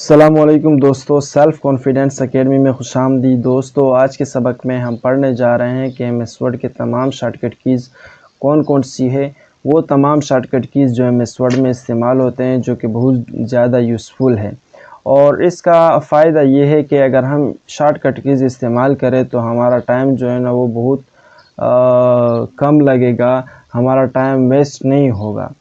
अस्सलामुअलैकुम दोस्तों, self confidence academy में खुशामदीद। दोस्तों, आज के सबक में हम पढ़ने जा रहे हैं कि एमएस वर्ड के तमाम शॉर्टकट कीज़ कौन कौन सी है। वो तमाम शॉर्टकट कीज़ जो एमएस वर्ड में इस्तेमाल होते हैं, जो कि बहुत ज़्यादा यूज़फुल है। और इसका फ़ायदा ये है कि अगर हम शॉर्टकट कीज़ इस्तेमाल करें तो हमारा टाइम जो है ना वो बहुत कम लगेगा, हमारा टाइम वेस्ट नहीं होगा।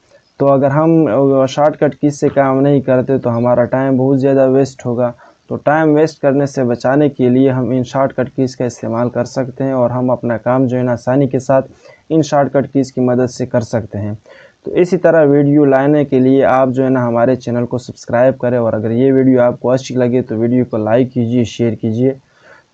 तो अगर हम शॉर्टकट कीज़ से काम नहीं करते तो हमारा टाइम बहुत ज़्यादा वेस्ट होगा। तो टाइम वेस्ट करने से बचाने के लिए हम इन शॉर्टकट कीज़ का इस्तेमाल कर सकते हैं और हम अपना काम जो है ना आसानी के साथ इन शॉर्टकट कीज़ की मदद से कर सकते हैं। तो इसी तरह वीडियो लाने के लिए आप जो है ना हमारे चैनल को सब्सक्राइब करें, और अगर ये वीडियो आपको अच्छी लगे तो वीडियो को लाइक कीजिए, शेयर कीजिए।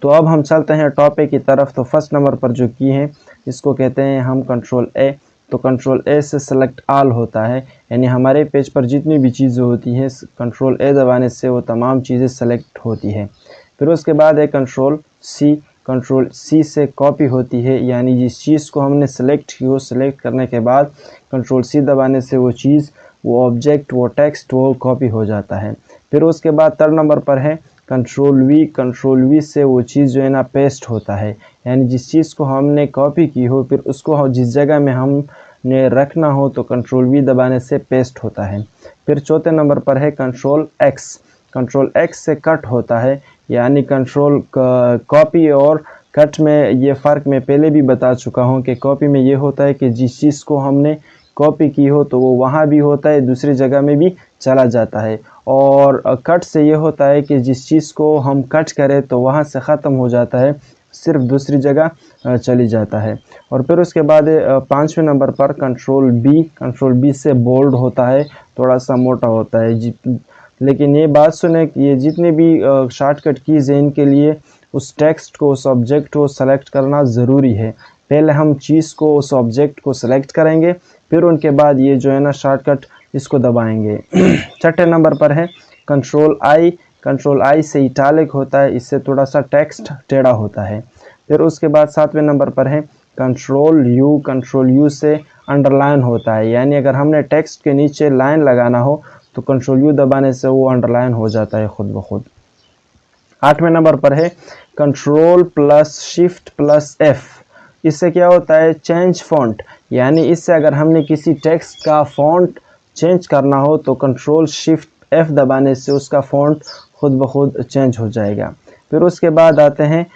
तो अब हम चलते हैं टॉपिक की तरफ। तो फर्स्ट नंबर पर जो की है इसको कहते हैं हम कंट्रोल ए। तो कंट्रोल ए से सेलेक्ट ऑल होता है, यानी हमारे पेज पर जितनी भी चीज़ें होती हैं कंट्रोल ए दबाने से वो तमाम चीज़ें सेलेक्ट होती हैं। फिर उसके बाद है कंट्रोल सी। कंट्रोल सी से कॉपी होती है, यानी जिस चीज़ को हमने सेलेक्ट की, वो सेलेक्ट करने के बाद कंट्रोल सी दबाने से वो चीज़, वो ऑब्जेक्ट, वो टेक्स्ट, वो कॉपी हो जाता है। फिर उसके बाद थर्ड नंबर पर है कंट्रोल वी। कंट्रोल वी से वो चीज़ जो है ना पेस्ट होता है, यानी जिस चीज़ को हमने कॉपी की हो फिर उसको जिस जगह में हमने रखना हो तो कंट्रोल वी दबाने से पेस्ट होता है। फिर चौथे नंबर पर है कंट्रोल एक्स। कंट्रोल एक्स से कट होता है, यानी कंट्रोल कॉपी और कट में ये फ़र्क मैं पहले भी बता चुका हूँ कि कॉपी में ये होता है कि जिस चीज़ को हमने कॉपी की हो तो वो वहाँ भी होता है, दूसरी जगह में भी चला जाता है। और कट से ये होता है कि जिस चीज़ को हम कट करें तो वहाँ से ख़त्म हो जाता है, सिर्फ दूसरी जगह चली जाता है। और फिर उसके बाद पाँचवें नंबर पर कंट्रोल बी। कंट्रोल बी से बोल्ड होता है, थोड़ा सा मोटा होता है। लेकिन ये बात सुने कि ये जितने भी शॉर्टकट कीज़ हैं इनके लिए उस टेक्स्ट को, उस ऑब्जेक्ट को सेलेक्ट करना ज़रूरी है। पहले हम चीज़ को, उस ऑब्जेक्ट को सेलेक्ट करेंगे, फिर उनके बाद ये जो है ना शॉर्टकट इसको दबाएंगे। छठे नंबर पर है कंट्रोल आई। कंट्रोल आई से इटालिक होता है, इससे थोड़ा सा टेक्स्ट टेढ़ा होता है। फिर उसके बाद सातवें नंबर पर है कंट्रोल यू। कंट्रोल यू से अंडरलाइन होता है, यानी अगर हमने टेक्स्ट के नीचे लाइन लगाना हो तो कंट्रोल यू दबाने से वो अंडरलाइन हो जाता है खुद ब खुद। आठवें नंबर पर है control plus shift plus F. इससे क्या होता है, चेंज फॉन्ट, यानी इससे अगर हमने किसी टेक्स्ट का फॉन्ट चेंज करना हो तो कंट्रोल शिफ्ट एफ दबाने से उसका फॉन्ट खुद ब खुद चेंज हो जाएगा। फिर उसके बाद आते हैं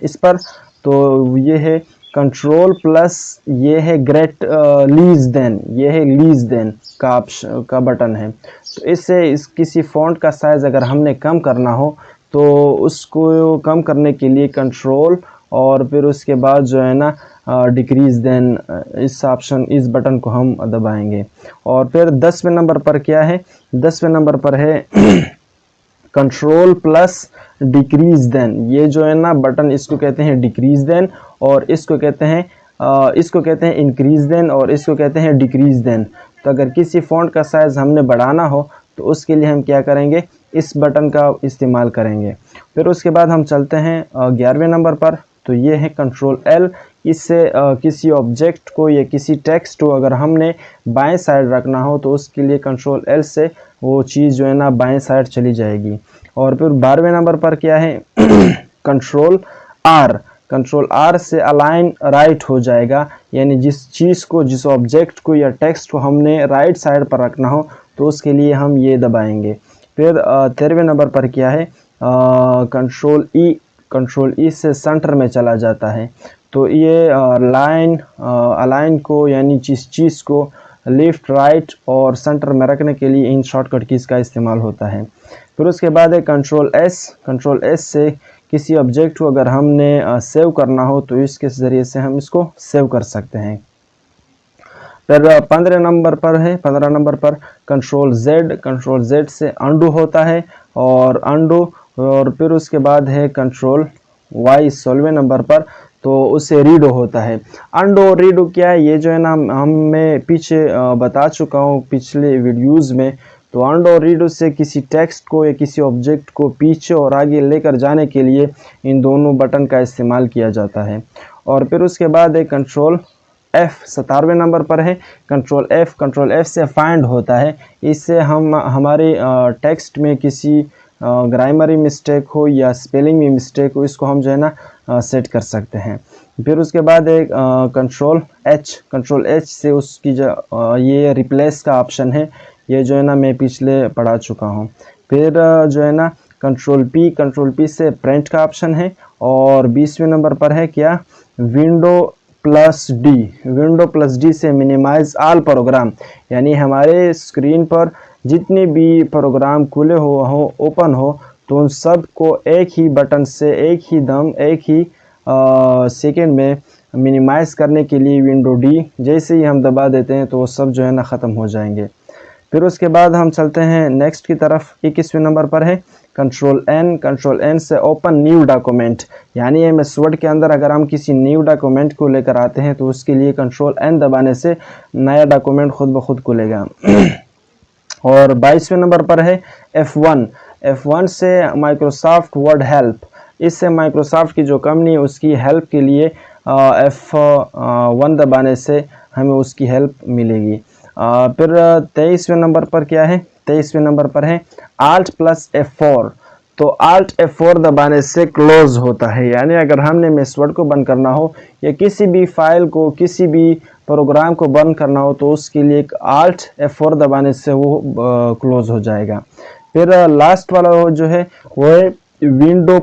इस पर, तो ये है कंट्रोल प्लस, ये है ग्रेट लीज देन, ये है लीज देन का बटन है। तो इससे किसी फॉन्ट का साइज़ अगर हमने कम करना हो तो उसको कम करने के लिए कंट्रोल और फिर उसके बाद जो है ना डिक्रीज़ देन, इस बटन को हम दबाएंगे। और फिर 10वें नंबर पर क्या है, 10वें नंबर पर है कंट्रोल प्लस डिक्रीज देन। ये जो है ना बटन, इसको कहते हैं डिक्रीज देन, और इसको कहते हैं इंक्रीज देन, और इसको कहते हैं डिक्रीज देन। तो अगर किसी फ़ॉन्ट का साइज़ हमने बढ़ाना हो तो उसके लिए हम क्या करेंगे, इस बटन का इस्तेमाल करेंगे। फिर उसके बाद हम चलते हैं 11वें नंबर पर, तो ये है कंट्रोल एल। इससे किसी ऑब्जेक्ट को या किसी टेक्स्ट को अगर हमने बाएं साइड रखना हो तो उसके लिए कंट्रोल एल से वो चीज़ जो है ना बाएं साइड चली जाएगी। और फिर 12वें नंबर पर क्या है कंट्रोल आर। कंट्रोल आर से अलाइन राइट हो जाएगा, यानी जिस चीज़ को, जिस ऑब्जेक्ट को या टेक्स्ट को हमने राइट साइड पर रखना हो तो उसके लिए हम ये दबाएंगे। फिर 13वें नंबर पर क्या है कंट्रोल ई। कंट्रोल ई से सेंटर में चला जाता है। तो ये अलाइन को, यानी जिस चीज़ को लेफ़्ट, राइट और सेंटर में रखने के लिए इन शॉर्टकट कीज़ का इस्तेमाल होता है। फिर उसके बाद है कंट्रोल एस। कंट्रोल एस से किसी ऑब्जेक्ट को अगर हमने सेव करना हो तो इसके ज़रिए से हम इसको सेव कर सकते हैं। फिर 15 नंबर पर है, 15 नंबर पर कंट्रोल जेड। कंट्रोल जेड से अंडू होता है और अंडू, और फिर उसके बाद है कंट्रोल वाई 16वें नंबर पर, तो उससे रीडो होता है। अंडो और रीडो क्या है, ये जो है ना मैं पीछे बता चुका हूँ पिछले वीडियोज़ में। तो अंडो और रीडो से किसी टेक्स्ट को या किसी ऑब्जेक्ट को पीछे और आगे लेकर जाने के लिए इन दोनों बटन का इस्तेमाल किया जाता है। और फिर उसके बाद है कंट्रोल F 97वें नंबर पर है। कंट्रोल F से फाइंड होता है। इससे हम हमारे टेक्स्ट में किसी ग्रामरी मिस्टेक हो या स्पेलिंग में मिस्टेक हो, इसको हम जो है ना सेट कर सकते हैं। फिर उसके बाद एक कंट्रोल H से उसकी जो ये रिप्लेस का ऑप्शन है, ये जो है ना मैं पिछले पढ़ा चुका हूँ। फिर जो है ना कंट्रोल P से प्रिंट का ऑप्शन है। और 20वें नंबर पर है क्या, विंडो प्लस डी से मिनिमाइज ऑल प्रोग्राम, यानी हमारे स्क्रीन पर जितने भी प्रोग्राम खुले हो ओपन हो, तो उन सब को एक ही बटन से एक ही सेकेंड में मिनिमाइज करने के लिए विंडो डी जैसे ही हम दबा देते हैं तो वो सब जो है ना ख़त्म हो जाएंगे। फिर उसके बाद हम चलते हैं नेक्स्ट की तरफ। 21वें नंबर पर है कंट्रोल एन से ओपन न्यू डॉक्यूमेंट, यानी MS वर्ड के अंदर अगर हम किसी न्यू डॉक्यूमेंट को लेकर आते हैं तो उसके लिए कंट्रोल एन दबाने से नया डॉक्यूमेंट खुद ब खुद खुलेगा। और 22वें नंबर पर है F1 से माइक्रोसॉफ्ट वर्ड हेल्प। इससे माइक्रोसॉफ्ट की जो कंपनी है उसकी हेल्प के लिए F1 दबाने से हमें उसकी हेल्प मिलेगी। फिर 23वें नंबर पर क्या है, 23वें नंबर पर है Alt + F4। तो Alt F4 दबाने से क्लोज होता है, यानी अगर हमने MS वर्ड को बंद करना हो या किसी भी फाइल को, किसी भी प्रोग्राम को बंद करना हो, तो उसके लिए एक Alt F4 दबाने से वो क्लोज हो जाएगा। फिर लास्ट वाला जो है वो है विंडो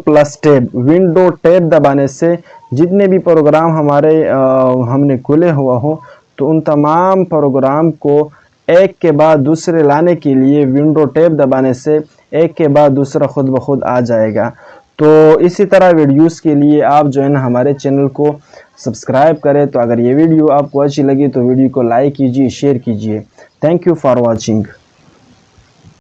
टैब दबाने से जितने भी प्रोग्राम हमारे हमने खुले हुआ हो, तो उन तमाम प्रोग्राम को एक के बाद दूसरे लाने के लिए विंडो टैब दबाने से एक के बाद दूसरा खुद ब खुद आ जाएगा। तो इसी तरह वीडियोस के लिए आप जो है ना हमारे चैनल को सब्सक्राइब करें। तो अगर ये वीडियो आपको अच्छी लगी तो वीडियो को लाइक कीजिए, शेयर कीजिए। Thank you for watching.